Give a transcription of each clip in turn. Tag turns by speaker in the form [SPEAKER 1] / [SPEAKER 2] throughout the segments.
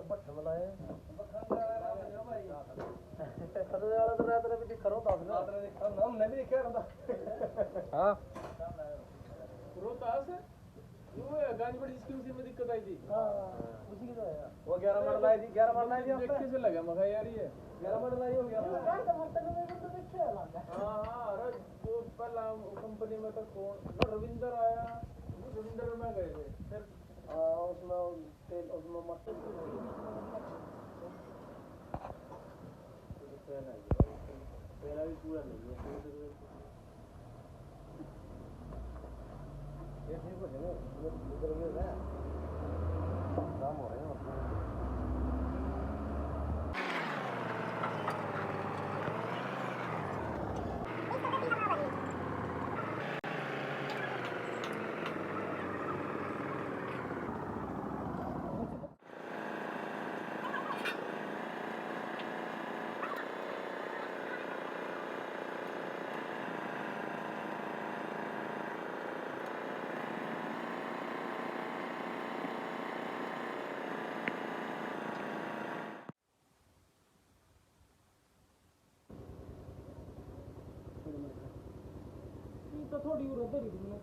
[SPEAKER 1] ਭੱਠ ਮਲਾਏ ਸਦੇ ਵਾਲਾ ਤਾਂ ਤੇਰੇ ਵਿੱਚ ਕਰੋ ਦੱਸ ਨਾ ਤੇਰੇ ਦੇਖਾ ਨਾ ਮੈਂ ਵੀ ਦੇਖਿਆ ਰਹਿੰਦਾ हाँ
[SPEAKER 2] रोहतास है वो गाजीपुर जिसकी उसी में दिक्कत आई थी
[SPEAKER 1] उसी की तो है वो 11 मॉडल आई थी 11 मॉडल आई थी
[SPEAKER 2] देख के से लगा मगर यार ये
[SPEAKER 1] 11 मॉडल आई हो गया
[SPEAKER 2] हाँ हाँ अरे वो पहला कंपनी में तो कौन रविंदर आया रविंदर में गए थे फिर
[SPEAKER 1] उसमें तेल उसमें मस्त पहला भी पूरा नहीं है ये ठीक हो जाएगा इधर उधर है काम हो रहे हैं
[SPEAKER 2] तो थोड़ी और उधर ही थी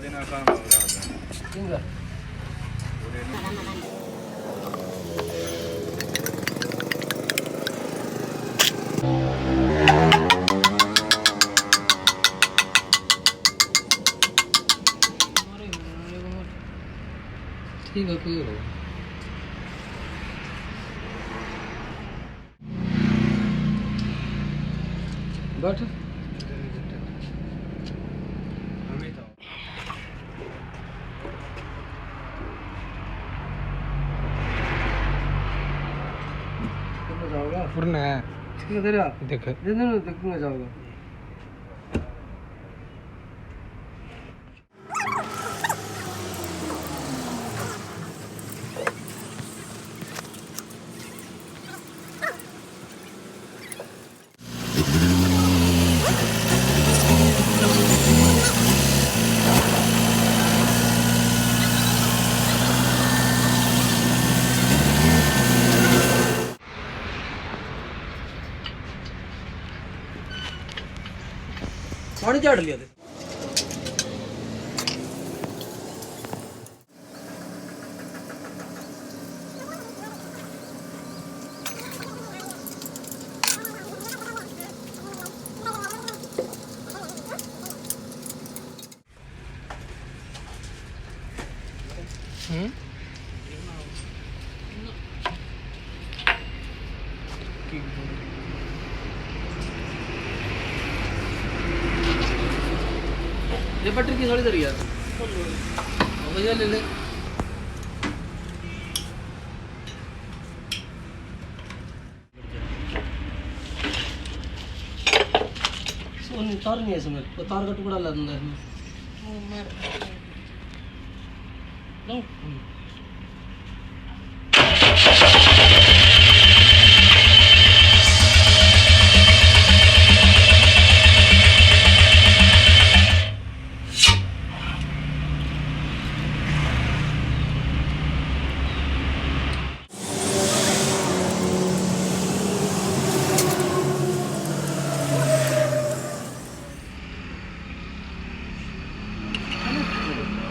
[SPEAKER 2] दिन काम हो रहा था
[SPEAKER 1] किंगा ठीक है कोई हो बैठ जाओगा
[SPEAKER 3] पूर्ण है
[SPEAKER 1] किधर है
[SPEAKER 3] देख
[SPEAKER 1] दे दो देखूंगा जाओगा पानी झाड़ लिया थे ये बटर की थोड़ी देर यार भैया ले ले तार नहीं है इसमें तो तार का टुकड़ा ला दूंगा इसमें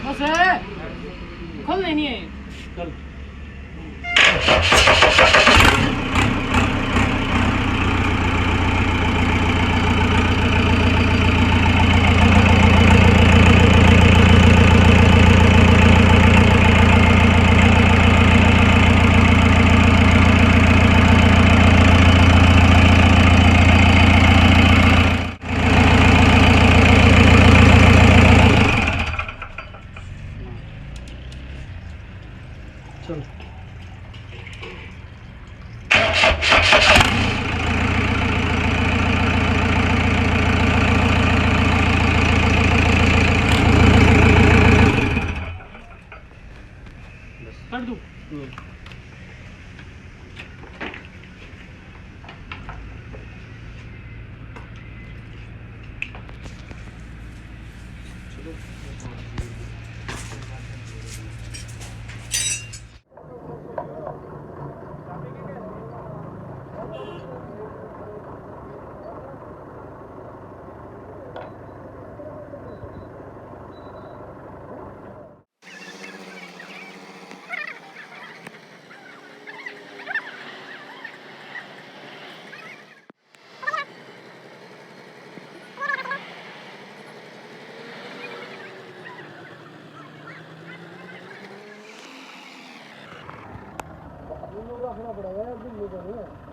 [SPEAKER 4] बस है खोल नहीं है
[SPEAKER 1] चल चल
[SPEAKER 4] कर दूं रखना पड़ेगा यार, दिन नहीं